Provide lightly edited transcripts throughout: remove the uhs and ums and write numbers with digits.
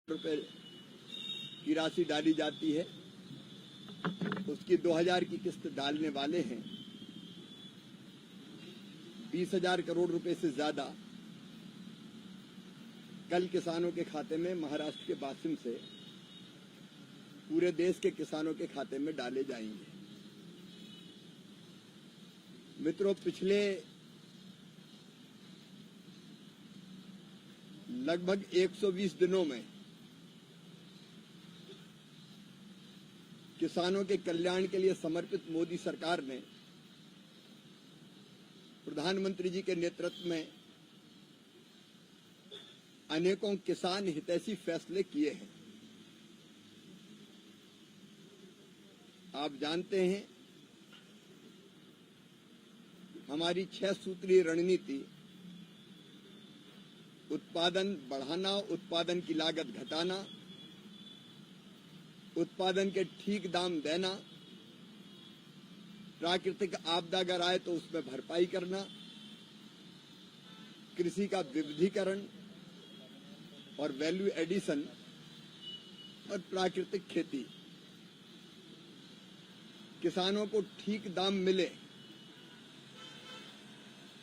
रुपए की राशि डाली जाती है, उसकी 2000 की किस्त डालने वाले हैं। 20,000 करोड़ रुपए से ज्यादा कल किसानों के खाते में महाराष्ट्र के वासिम से पूरे देश के किसानों के खाते में डाले जाएंगे। मित्रों, पिछले लगभग 120 दिनों में किसानों के कल्याण के लिए समर्पित मोदी सरकार ने प्रधानमंत्री जी के नेतृत्व में अनेकों किसान हितैषी फैसले किए हैं। आप जानते हैं, हमारी 6 सूत्रीय रणनीति उत्पादन बढ़ाना, उत्पादन की लागत घटाना, उत्पादन के ठीक दाम देना, प्राकृतिक आपदा अगर आए तो उसमें भरपाई करना, कृषि का विविधीकरण और वैल्यू एडिशन और प्राकृतिक खेती, किसानों को ठीक दाम मिले,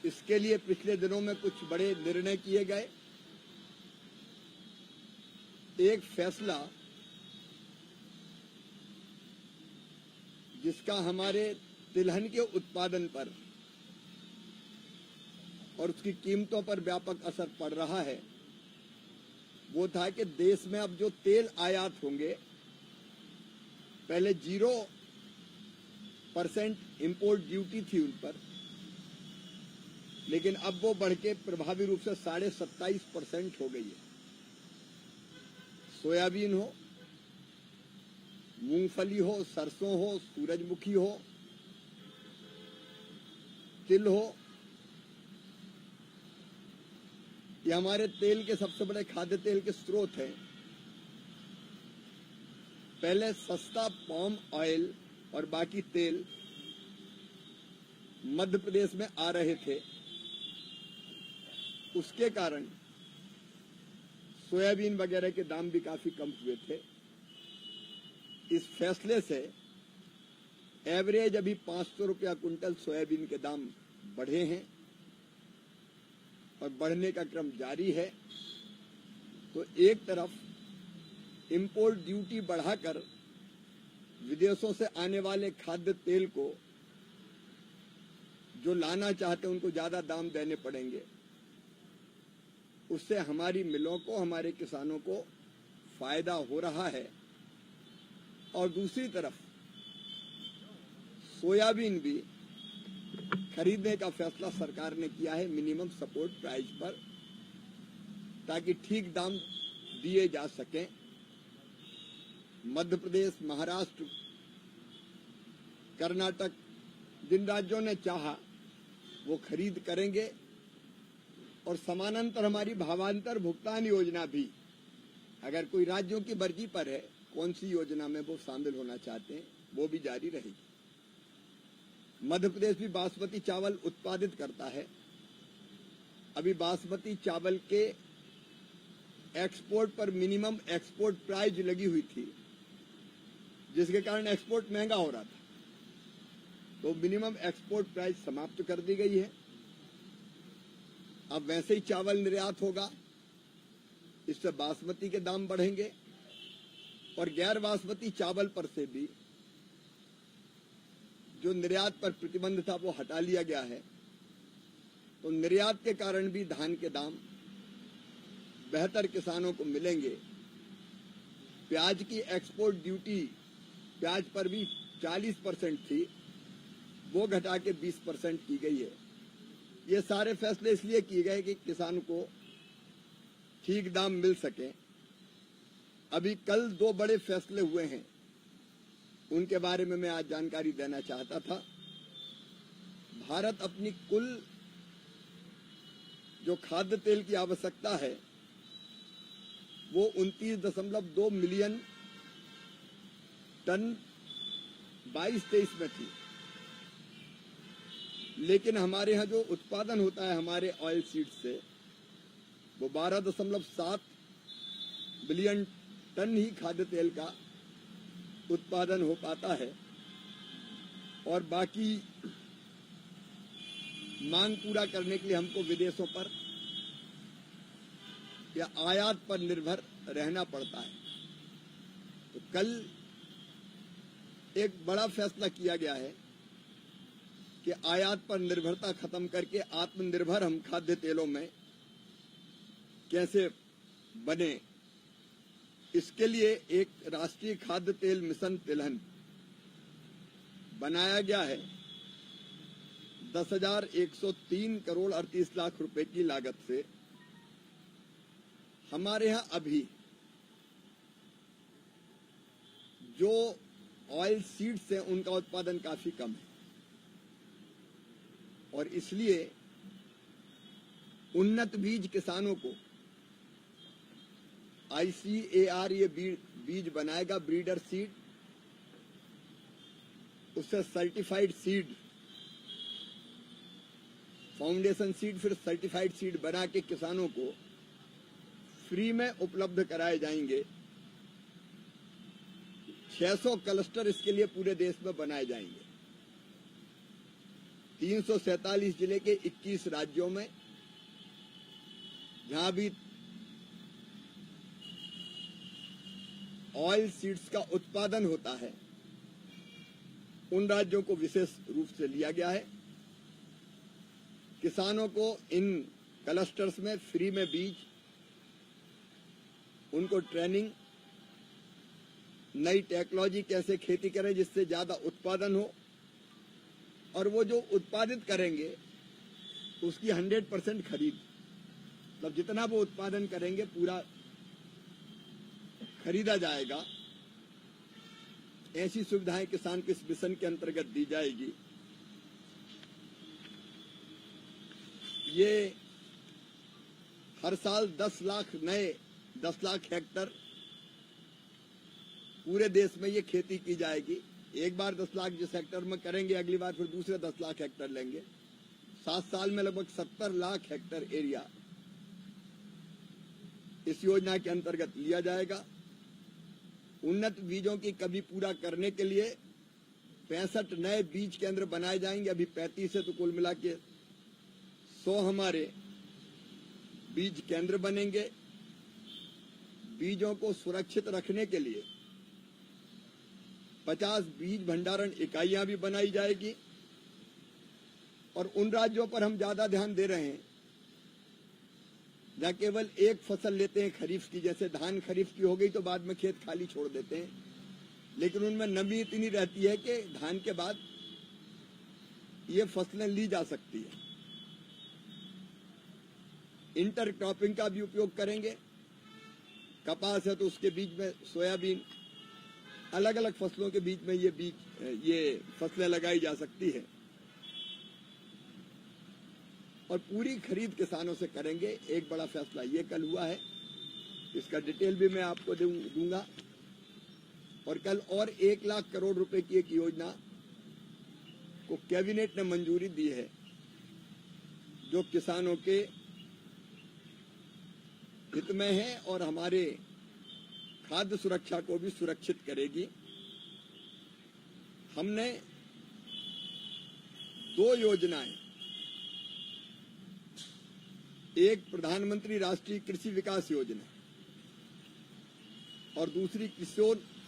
इसके लिए पिछले दिनों में कुछ बड़े निर्णय किए गए। एक फैसला जिसका हमारे तिलहन के उत्पादन पर और उसकी कीमतों पर व्यापक असर पड़ रहा है, वो था कि देश में अब जो तेल आयात होंगे, पहले 0% इंपोर्ट ड्यूटी थी उन पर, लेकिन अब वो बढ़ के प्रभावी रूप से 27.5% हो गई है। सोयाबीन हो, मूंगफली हो, सरसों हो, सूरजमुखी हो, तिल हो, ये हमारे तेल के सबसे बड़े खाद्य तेल के स्रोत हैं। पहले सस्ता पाम ऑयल और बाकी तेल मध्य प्रदेश में आ रहे थे, उसके कारण सोयाबीन वगैरह के दाम भी काफी कम हुए थे। इस फैसले से एवरेज अभी 500 रुपया कुंटल सोयाबीन के दाम बढ़े हैं और बढ़ने का क्रम जारी है। तो एक तरफ इंपोर्ट ड्यूटी बढ़ाकर विदेशों से आने वाले खाद्य तेल को जो लाना चाहते हैं उनको ज्यादा दाम देने पड़ेंगे, उससे हमारी मिलों को, हमारे किसानों को फायदा हो रहा है। और दूसरी तरफ सोयाबीन भी खरीदने का फैसला सरकार ने किया है मिनिमम सपोर्ट प्राइस पर, ताकि ठीक दाम दिए जा सकें। मध्य प्रदेश, महाराष्ट्र, कर्नाटक, जिन राज्यों ने चाहा वो खरीद करेंगे और समानांतर हमारी भावांतर भुगतान योजना भी, अगर कोई राज्यों की मर्जी पर है कौन सी योजना में वो शामिल होना चाहते हैं, वो भी जारी रहेगी। मध्य प्रदेश भी बासमती चावल उत्पादित करता है। अभी बासमती चावल के एक्सपोर्ट पर मिनिमम एक्सपोर्ट प्राइस लगी हुई थी, जिसके कारण एक्सपोर्ट महंगा हो रहा था, तो मिनिमम एक्सपोर्ट प्राइस समाप्त कर दी गई है। अब वैसे ही चावल निर्यात होगा, इससे बासमती के दाम बढ़ेंगे और गैर बासमती चावल पर से भी जो निर्यात पर प्रतिबंध था वो हटा लिया गया है। तो निर्यात के कारण भी धान के दाम बेहतर किसानों को मिलेंगे। प्याज की एक्सपोर्ट ड्यूटी प्याज पर भी 40% थी, वो घटा के 20% की गई है। ये सारे फैसले इसलिए किए गए कि किसान को ठीक दाम मिल सके। अभी कल 2 बड़े फैसले हुए हैं, उनके बारे में मैं आज जानकारी देना चाहता था। भारत अपनी कुल जो खाद्य तेल की आवश्यकता है वो 29.2 मिलियन टन 22-23 में थी, लेकिन हमारे यहाँ जो उत्पादन होता है हमारे ऑयल सीड से वो 12.7 बिलियन टन ही खाद्य तेल का उत्पादन हो पाता है और बाकी मांग पूरा करने के लिए हमको विदेशों पर या आयात पर निर्भर रहना पड़ता है। तो कल एक बड़ा फैसला किया गया है कि आयात पर निर्भरता खत्म करके आत्मनिर्भर हम खाद्य तेलों में कैसे बने, इसके लिए एक राष्ट्रीय खाद्य तेल मिशन तिलहन बनाया गया है। 10,103 करोड़ 38 लाख रुपए की लागत से। हमारे यहाँ अभी जो ऑयल सीड्स हैं उनका उत्पादन काफी कम है और इसलिए उन्नत बीज किसानों को ICAR ये बीज बनाएगा, ब्रीडर सीड, उससे सर्टिफाइड सीड, फाउंडेशन सीड, फिर सर्टिफाइड सीड बना के किसानों को फ्री में उपलब्ध कराए जाएंगे। 600 क्लस्टर इसके लिए पूरे देश में बनाए जाएंगे। 347 जिले के 21 राज्यों में जहां भी ऑयल सीड्स का उत्पादन होता है उन राज्यों को विशेष रूप से लिया गया है। किसानों को इन क्लस्टर्स में फ्री में बीज, उनको ट्रेनिंग, नई टेक्नोलॉजी कैसे खेती करें जिससे ज्यादा उत्पादन हो और वो जो उत्पादित करेंगे उसकी 100% खरीद, मतलब जितना वो उत्पादन करेंगे पूरा खरीदा जाएगा। ऐसी सुविधाएं किसान को इस मिशन के अंतर्गत दी जाएगी। ये हर साल 10 लाख हेक्टर पूरे देश में ये खेती की जाएगी। एक बार 10 लाख जिस हेक्टर में करेंगे अगली बार फिर दूसरे 10 लाख हेक्टर लेंगे। 7 साल में लगभग 70 लाख हेक्टर एरिया इस योजना के अंतर्गत लिया जाएगा। उन्नत बीजों की कमी पूरा करने के लिए 65 नए बीज केंद्र बनाए जाएंगे। अभी 35 है तो कुल मिला के 100 हमारे बीज केंद्र बनेंगे। बीजों को सुरक्षित रखने के लिए 50 बीज भंडारण इकाइयां भी बनाई जाएगी और उन राज्यों पर हम ज्यादा ध्यान दे रहे हैं जहाँ केवल एक फसल लेते हैं खरीफ की, जैसे धान खरीफ की हो गई तो बाद में खेत खाली छोड़ देते हैं, लेकिन उनमें नमी इतनी रहती है कि धान के बाद ये फसलें ली जा सकती है। इंटर क्रॉपिंग का भी उपयोग करेंगे। कपास है तो उसके बीच में सोयाबीन, अलग अलग फसलों के बीच में ये फसलें लगाई जा सकती है और पूरी खरीद किसानों से करेंगे। एक बड़ा फैसला ये कल हुआ है, इसका डिटेल भी मैं आपको दूंगा। और कल और 1 लाख करोड़ रुपए की एक योजना को कैबिनेट ने मंजूरी दी है जो किसानों के हित में है और हमारे खाद्य सुरक्षा को भी सुरक्षित करेगी। हमने 2 योजनाएं, एक प्रधानमंत्री राष्ट्रीय कृषि विकास योजना और दूसरी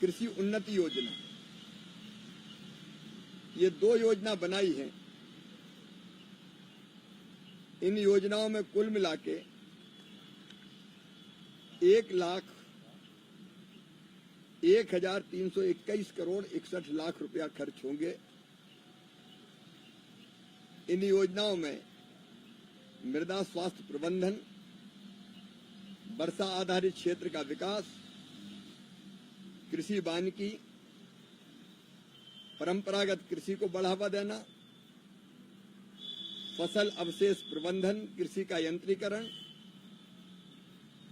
कृषि उन्नति योजना, ये 2 योजना बनाई है। इन योजनाओं में कुल मिला के 1,01,321 करोड़ 61 लाख रुपया खर्च होंगे। इन योजनाओं में मृदा स्वास्थ्य प्रबंधन, वर्षा आधारित क्षेत्र का विकास, कृषि वानिकी, परंपरागत कृषि को बढ़ावा देना, फसल अवशेष प्रबंधन, कृषि का यंत्रीकरण,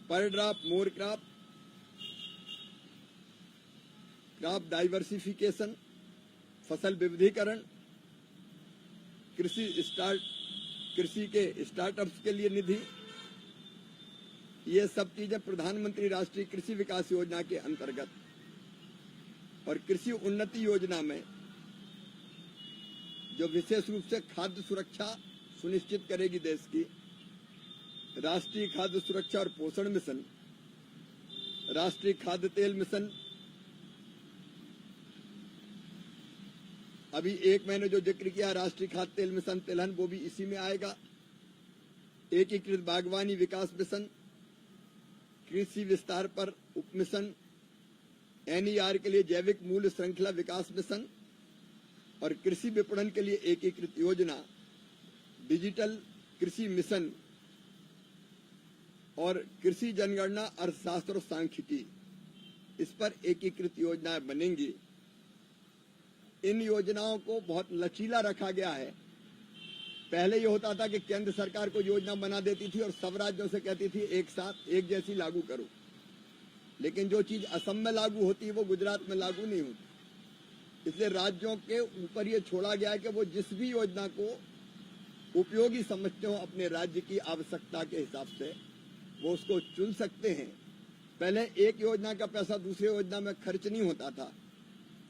पर ड्रॉप मोर क्रॉप डाइवर्सिफिकेशन, फसल विविधीकरण, कृषि के स्टार्टअप्स के लिए निधि, ये सब चीजें प्रधानमंत्री राष्ट्रीय कृषि विकास योजना के अंतर्गत और कृषि उन्नति योजना में जो विशेष रूप से खाद्य सुरक्षा सुनिश्चित करेगी देश की, राष्ट्रीय खाद्य सुरक्षा और पोषण मिशन, राष्ट्रीय खाद्य तेल मिशन, अभी एक मैंने जो जिक्र किया राष्ट्रीय खाद्य तेल मिशन तिलहन, वो भी इसी में आएगा। एकीकृत बागवानी विकास मिशन, कृषि विस्तार पर उप मिशन, एनईआर के लिए जैविक मूल्य श्रृंखला विकास मिशन और कृषि विपणन के लिए एकीकृत योजना, डिजिटल कृषि मिशन और कृषि जनगणना अर्थशास्त्र और सांख्यिकी, इस पर एकीकृत योजनाएं बनेंगी। इन योजनाओं को बहुत लचीला रखा गया है। पहले ये होता था कि केंद्र सरकार को योजना बना देती थी और सब राज्यों से कहती थी एक साथ एक जैसी लागू करो, लेकिन जो चीज असम में लागू होती है वो गुजरात में लागू नहीं होती। इसलिए राज्यों के ऊपर ये छोड़ा गया है कि वो जिस भी योजना को उपयोगी समझते हो अपने राज्य की आवश्यकता के हिसाब से वो उसको चुन सकते हैं। पहले एक योजना का पैसा दूसरी योजना में खर्च नहीं होता था,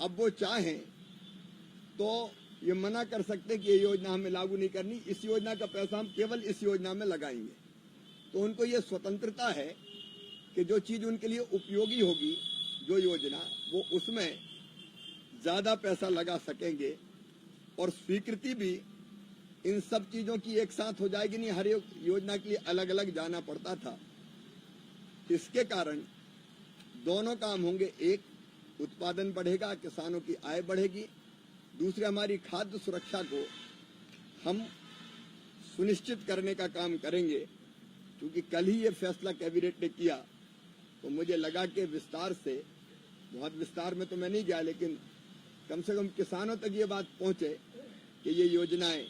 अब वो चाहें तो ये मना कर सकते कि ये योजना हमें लागू नहीं करनी, इस योजना का पैसा हम केवल इस योजना में लगाएंगे। तो उनको ये स्वतंत्रता है कि जो चीज उनके लिए उपयोगी होगी, जो योजना, वो उसमें ज्यादा पैसा लगा सकेंगे और स्वीकृति भी इन सब चीजों की एक साथ हो जाएगी। नहीं, हर योजना के लिए अलग अलग जाना पड़ता था। इसके कारण दोनों काम होंगे, एक उत्पादन बढ़ेगा, किसानों की आय बढ़ेगी, दूसरे हमारी खाद्य सुरक्षा को हम सुनिश्चित करने का काम करेंगे। क्योंकि कल ही ये फैसला कैबिनेट ने किया तो मुझे लगा कि विस्तार से, बहुत विस्तार में तो मैं नहीं गया, लेकिन कम से कम किसानों तक ये बात पहुंचे कि ये योजनाएं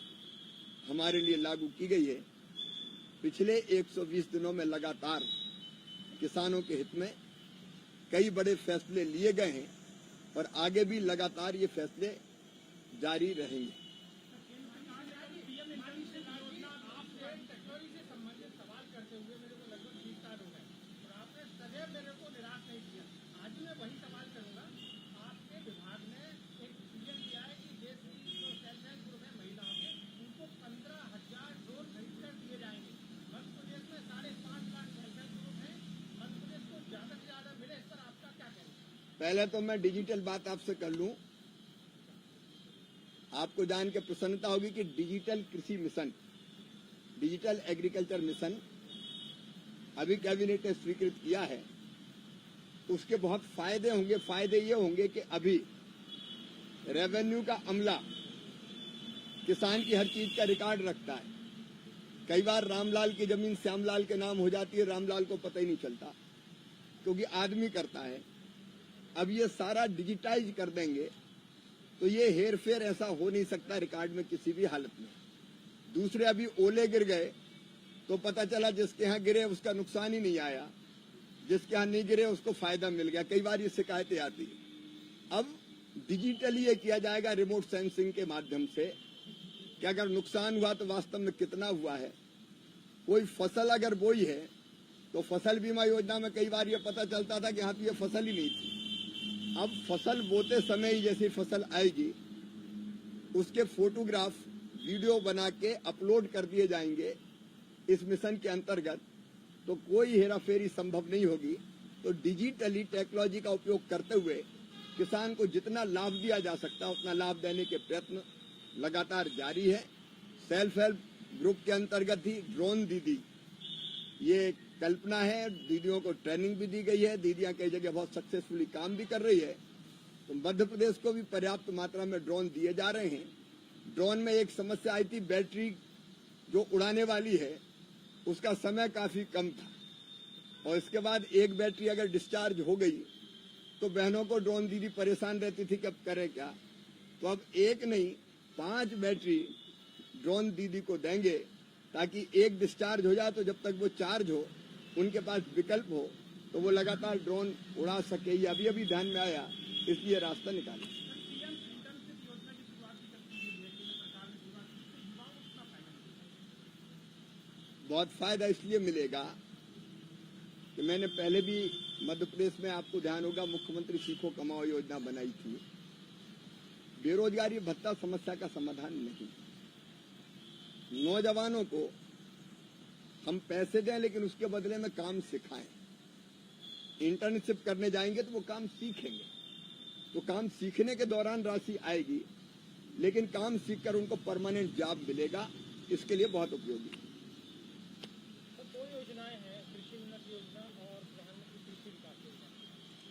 हमारे लिए लागू की गई है। पिछले 120 दिनों में लगातार किसानों के हित में कई बड़े फैसले लिए गए हैं और आगे भी लगातार ये फैसले जारी रहेंगे। पहले तो मैं डिजिटल बात आपसे कर लूं। आपको जान के प्रसन्नता होगी कि डिजिटल कृषि मिशन, डिजिटल एग्रीकल्चर मिशन अभी कैबिनेट ने स्वीकृत किया है। उसके बहुत फायदे होंगे। फायदे ये होंगे कि अभी रेवेन्यू का अमला किसान की हर चीज का रिकॉर्ड रखता है। कई बार रामलाल की जमीन श्यामलाल के नाम हो जाती है, रामलाल को पता ही नहीं चलता क्योंकि आदमी करता है। अब ये सारा डिजिटाइज कर देंगे तो ये हेर फेर ऐसा हो नहीं सकता रिकॉर्ड में किसी भी हालत में। दूसरे, अभी ओले गिर गए तो पता चला जिसके यहाँ गिरे उसका नुकसान ही नहीं आया, जिसके यहाँ नहीं गिरे उसको फायदा मिल गया। कई बार ये शिकायतें आती है। अब डिजिटली ये किया जाएगा रिमोट सेंसिंग के माध्यम से कि अगर नुकसान हुआ तो वास्तव में कितना हुआ है। कोई फसल अगर बोई है तो फसल बीमा योजना में कई बार ये पता चलता था कि यहाँ तो ये फसल ही नहीं थी। अब फसल बोते समय ही जैसी फसल आएगी उसके फोटोग्राफ, वीडियो बना के अपलोड कर दिए जाएंगे इस मिशन के अंतर्गत, तो कोई हेराफेरी संभव नहीं होगी। तो डिजिटली टेक्नोलॉजी का उपयोग करते हुए किसान को जितना लाभ दिया जा सकता है उतना लाभ देने के प्रयत्न लगातार जारी है। सेल्फ हेल्प ग्रुप के अंतर्गत ही ड्रोन दीदी, ये कल्पना है, दीदियों को ट्रेनिंग भी दी गई है, दीदियां कई जगह बहुत सक्सेसफुली काम भी कर रही है। तो मध्य प्रदेश को भी पर्याप्त मात्रा में ड्रोन दिए जा रहे हैं। ड्रोन में एक समस्या आई थी, बैटरी जो उड़ाने वाली है उसका समय काफी कम था और इसके बाद एक बैटरी अगर डिस्चार्ज हो गई तो बहनों को ड्रोन दीदी परेशान रहती थी कि अब करें क्या। तो अब एक नहीं 5 बैटरी ड्रोन दीदी को देंगे ताकि एक डिस्चार्ज हो जाए तो जब तक वो चार्ज हो उनके पास विकल्प हो तो वो लगातार ड्रोन उड़ा सके। ये अभी अभी ध्यान में आया, इसलिए रास्ता निकाला। बहुत फायदा इसलिए मिलेगा कि मैंने पहले भी मध्य प्रदेश में, आपको ध्यान होगा, मुख्यमंत्री सीखो कमाओ योजना बनाई थी। बेरोजगारी भत्ता समस्या का समाधान नहीं। नौजवानों को हम पैसे दें लेकिन उसके बदले में काम सिखाएं। इंटर्नशिप करने जाएंगे तो वो काम सीखेंगे, तो काम सीखने के दौरान राशि आएगी, लेकिन काम सीखकर उनको परमानेंट जॉब मिलेगा। इसके लिए बहुत उपयोगी। तो दो योजनाएं हैं, कृषि उन्नत योजना और प्रधानमंत्री कृषि विकास योजना।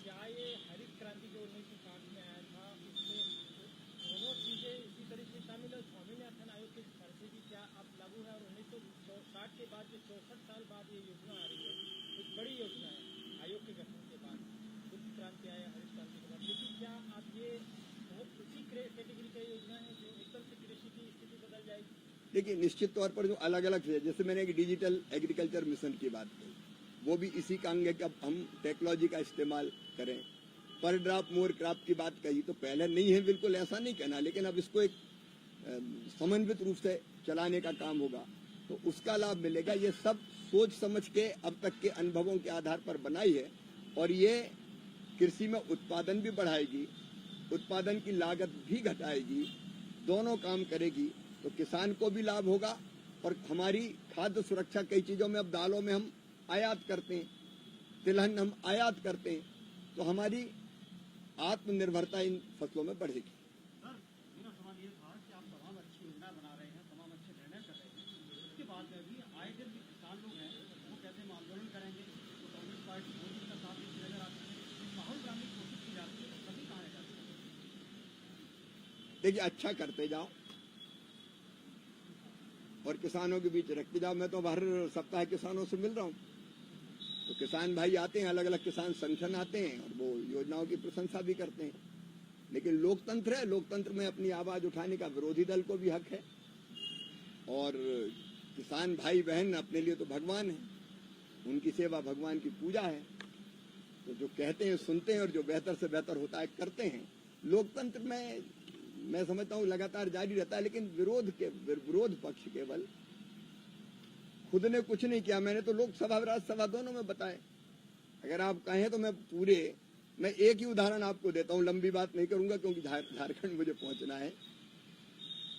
क्या ये हरित क्रांति जो 1960 में आया था, इसमें दोनों चीजें इसी तरीके से शामिल है? स्वामीनाथन आयोग के हिसाब से भी क्या आप लागू है? और 1960 के बाद जो 64 साल बाद ये योजना आ रही है, एक बड़ी योजना है आयोग के गठन के बाद, शुद्ध क्रांति आया हरित क्रांति के बाद, लेकिन क्या आप ये उसी कैटेगरी की योजना है जो एकदम से कृषि की स्थिति बदल जाएगी? देखिए, निश्चित तौर पर जो अलग अलग है, जैसे मैंने एक डिजिटल एग्रीकल्चर मिशन की बात की, वो भी इसी का अंग है कि अब हम टेक्नोलॉजी का इस्तेमाल करें। पर ड्रॉप मोर क्रॉप की बात कही तो पहले नहीं है, बिल्कुल ऐसा नहीं कहना, लेकिन अब इसको एक समन्वित रूप से चलाने का काम होगा तो उसका लाभ मिलेगा। ये सब सोच समझ के अब तक के अनुभवों के आधार पर बनाई है, और ये कृषि में उत्पादन भी बढ़ाएगी, उत्पादन की लागत भी घटाएगी, दोनों काम करेगी। तो किसान को भी लाभ होगा, और हमारी खाद्य सुरक्षा, कई चीजों में अब दालों में हम आयात करते हैं, तिलहन हम आयात करते हैं, तो हमारी आत्मनिर्भरता इन फसलों में बढ़ेगी। सर, मेरा सवाल ये था कि आप तमाम अच्छी योजना बना रहे हैं, तमाम अच्छे निर्णय कर रहे हैं, उसके बाद में भी आए दिन भी किसान लोग हैं वो कहते हैं हम आंदोलन करेंगे, तो कांग्रेस पार्टी मोदी का साथ देती नजर आती है, माहौल बनाने की कोशिश की जाती है, तो कभी कहाँ जाती है? देखिए, अच्छा करते जाओ और किसानों के बीच रखते जाओ। मैं तो हर सप्ताह किसानों से मिल रहा हूँ, तो किसान भाई आते हैं, अलग अलग किसान संगठन आते हैं और वो योजनाओं की प्रशंसा भी करते हैं। लेकिन लोकतंत्र है, लोकतंत्र में अपनी आवाज उठाने का विरोधी दल को भी हक है, और किसान भाई बहन अपने लिए तो भगवान है, उनकी सेवा भगवान की पूजा है। तो जो कहते हैं सुनते हैं, और जो बेहतर से बेहतर होता है करते हैं। लोकतंत्र में मैं समझता हूँ लगातार जारी रहता है, लेकिन विरोध पक्ष केवल खुद ने कुछ नहीं किया। मैंने तो लोकसभा राज्यसभा दोनों में बताए। अगर आप कहें तो मैं एक ही उदाहरण आपको देता हूँ, लंबी बात नहीं करूंगा क्योंकि झारखंड मुझे पहुंचना है।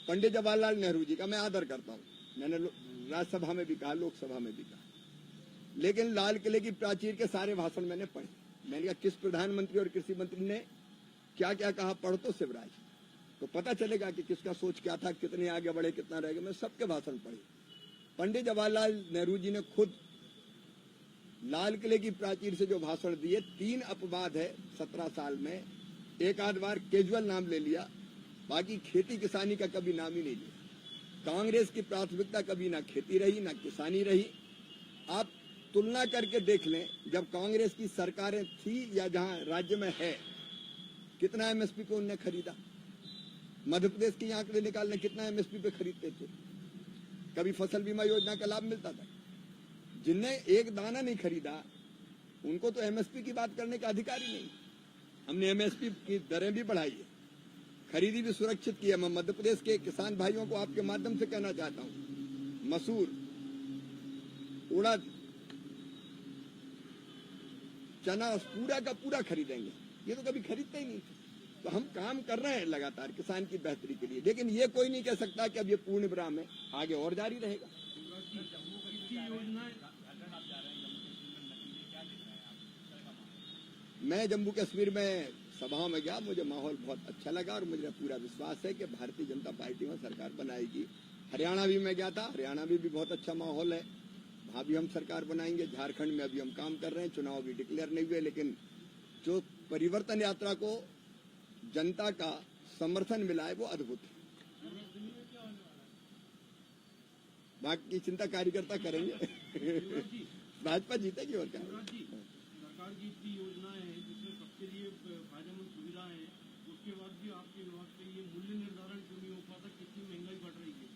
पंडित जवाहरलाल नेहरू जी का मैं आदर करता हूँ, मैंने राज्यसभा में भी कहा, लोकसभा में भी कहा, लेकिन लाल किले की प्राचीर के सारे भाषण मैंने पढ़े। मैंने कहा किस प्रधानमंत्री और कृषि मंत्री ने क्या क्या कहा, पढ़ तो शिवराज, तो पता चलेगा कि किसका सोच क्या था, कितने आगे बढ़े, कितना रह गए। मैं सबके भाषण पढ़े। पंडित जवाहरलाल नेहरू जी ने खुद लाल किले की प्राचीर से जो भाषण दिए, 3 अपवाद है 17 साल में, एक आध बार कैजुअल नाम ले लिया, बाकी खेती किसानी का कभी नाम ही नहीं लिया। कांग्रेस की प्राथमिकता कभी ना खेती रही ना किसानी रही। आप तुलना करके देख लें, जब कांग्रेस की सरकारें थी या जहां राज्य में है, कितना एमएसपी पे उनने खरीदा। मध्य प्रदेश के आंकड़े निकालने, कितना एमएसपी पे खरीदते थे। कभी फसल बीमा योजना का लाभ मिलता था। जिनने एक दाना नहीं खरीदा उनको तो एमएसपी की बात करने का अधिकार ही नहीं। हमने एमएसपी की दरें भी बढ़ाई है, खरीदी भी सुरक्षित की है। मैं मध्य प्रदेश के किसान भाइयों को आपके माध्यम से कहना चाहता हूँ, मसूर, उड़द, चना पूरा का पूरा खरीदेंगे। ये तो कभी खरीदते ही नहीं थे। तो हम काम कर रहे हैं लगातार किसान की बेहतरी के लिए, लेकिन ये कोई नहीं कह सकता कि अब ये पूर्ण विराम है, आगे और जारी रहेगा। मैं जम्मू कश्मीर में सभाओं में गया, मुझे माहौल बहुत अच्छा लगा और मुझे पूरा विश्वास है कि भारतीय जनता पार्टी में सरकार बनाएगी। हरियाणा भी मैं गया था, हरियाणा में भी बहुत अच्छा माहौल है, वहां भी हम सरकार बनाएंगे। झारखंड में अभी हम काम कर रहे हैं, चुनाव भी डिक्लेयर नहीं हुए, लेकिन जो परिवर्तन यात्रा को जनता का समर्थन मिला है वो अद्भुत है। बाकी चिंता कार्यकर्ता करेंगे। भाजपा जीतेगी और क्या। सरकार की इतनी योजनाएं हैं जिसमें सबके लिए फायदेमंद सुविधा है, उसके बाद भी आपके विभाग से ये मूल्य निर्धारण क्यों नहीं हो पाता? कितनी महंगाई बढ़ रही है,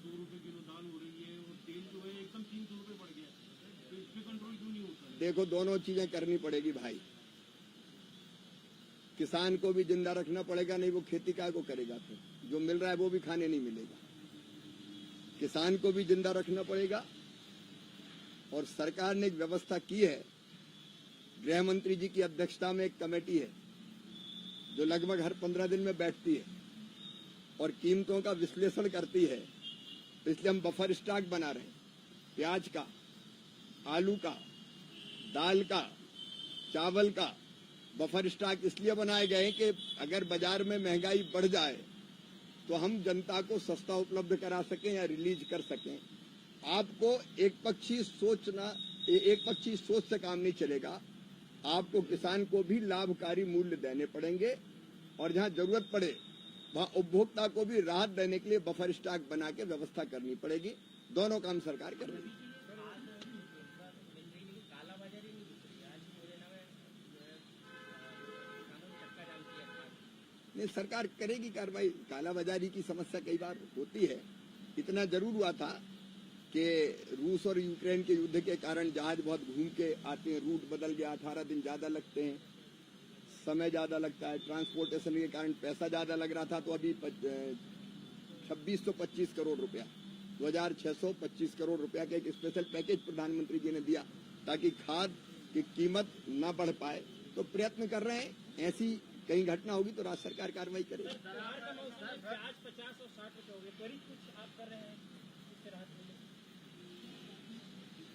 2 रुपए किलो दाल हो रही है और तेल जो है एकदम 300 रुपए बढ़ गया, तो इस पे कंट्रोल क्यों नहीं होता? देखो, दोनों चीजें करनी पड़ेगी भाई। किसान को भी जिंदा रखना पड़ेगा, नहीं वो खेती का को करेगा, फिर जो मिल रहा है वो भी खाने नहीं मिलेगा। किसान को भी जिंदा रखना पड़ेगा, और सरकार ने एक व्यवस्था की है गृह मंत्री जी की अध्यक्षता में एक कमेटी है जो लगभग हर 15 दिन में बैठती है और कीमतों का विश्लेषण करती है। तो इसलिए हम बफर स्टॉक बना रहे हैं, प्याज का, आलू का, दाल का, चावल का बफर स्टॉक इसलिए बनाए गए कि अगर बाजार में महंगाई बढ़ जाए तो हम जनता को सस्ता उपलब्ध करा सकें या रिलीज कर सकें। आपको एक पक्षी सोच से काम नहीं चलेगा। आपको किसान को भी लाभकारी मूल्य देने पड़ेंगे और जहां जरूरत पड़े वहां उपभोक्ता को भी राहत देने के लिए बफर स्टॉक बना के व्यवस्था करनी पड़ेगी। दोनों काम सरकार कर रही है। नहीं, सरकार करेगी कार्रवाई। कालाबाजारी की समस्या कई बार होती है। इतना जरूर हुआ था कि रूस और यूक्रेन के युद्ध के कारण जहाज बहुत घूम के आते हैं, रूट बदल गया, 18 दिन ज्यादा लगते हैं, समय ज्यादा लगता है, ट्रांसपोर्टेशन के कारण पैसा ज्यादा लग रहा था। तो अभी 2625 करोड़ रुपया, 2625 करोड़ रुपया का एक स्पेशल पैकेज प्रधानमंत्री जी ने दिया ताकि खाद की कीमत न बढ़ पाए। तो प्रयत्न कर रहे हैं, ऐसी कहीं घटना होगी तो राज्य सरकार कार्रवाई करेगी। प्याज 50 और 60 रुपए हो गए, करीब कुछ आप कर रहे हैं इससे राहत मिले?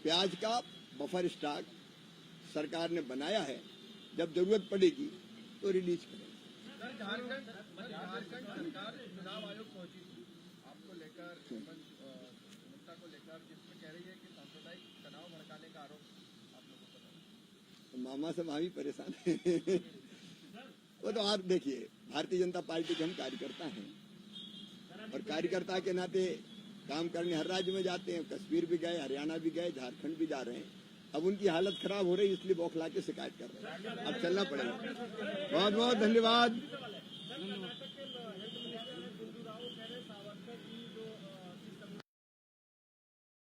प्याज का बफर स्टॉक सरकार ने बनाया है, जब जरूरत पड़ेगी तो रिलीज करेंगे। झारखंड सरकार चुनाव आयोग पहुंची थी आपको लेकर, मुद्दा को लेकर, जिसमें कह रही है कि सांप्रदायिक तनाव भड़काने का आरोप आप लोगों पर है। मामा से मामी परेशान है। वो तो आप देखिए, भारतीय जनता पार्टी के हम कार्यकर्ता हैं और कार्यकर्ता के नाते काम करने हर राज्य में जाते हैं। कश्मीर भी गए, हरियाणा भी गए, झारखंड भी जा रहे हैं। अब उनकी हालत खराब हो रही है इसलिए बौखला के शिकायत कर रहे हैं। अब चलना पड़ेगा। बहुत बहुत धन्यवाद।